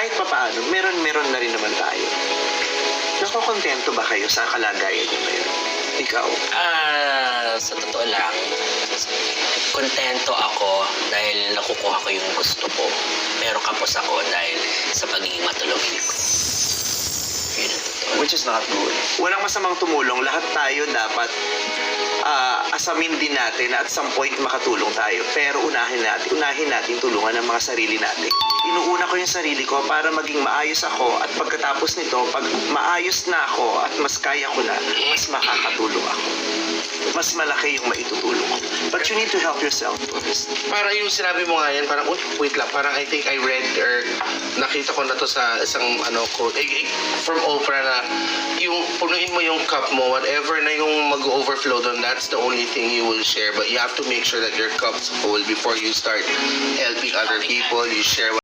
kahit papaano, meron na rin naman tayo. Nakokontento ba kayo sa kalagayan niyo ngayon? Ikaw? Sa totoo lang, kontento ako dahil nakukuha ko yung gusto ko. Pero kapos ako dahil sa pagiging matulungin ko. Yun ang totoo. Which is not good. Walang masamang tumulong. Lahat tayo dapat asamin din natin na at some point makatulong tayo. Pero unahin natin tulungan ang mga sarili natin. Inuuna ko yung sarili ko para maging maayos ako at pagkatapos nito, pag maayos na ako at mas kaya ko na, mas makakatulong ako. Mas malaki yung maitutulong ko. But you need to help yourself first. Para yung sinabi mo nga yan, parang, wait lang, parang I think I read or nakita ko na to sa isang quote, from Oprah na yung punuin mo yung cup mo, whatever na yung mag-overflow doon, that's the only thing you will share. But you have to make sure that your cup's full before you start helping other people. You share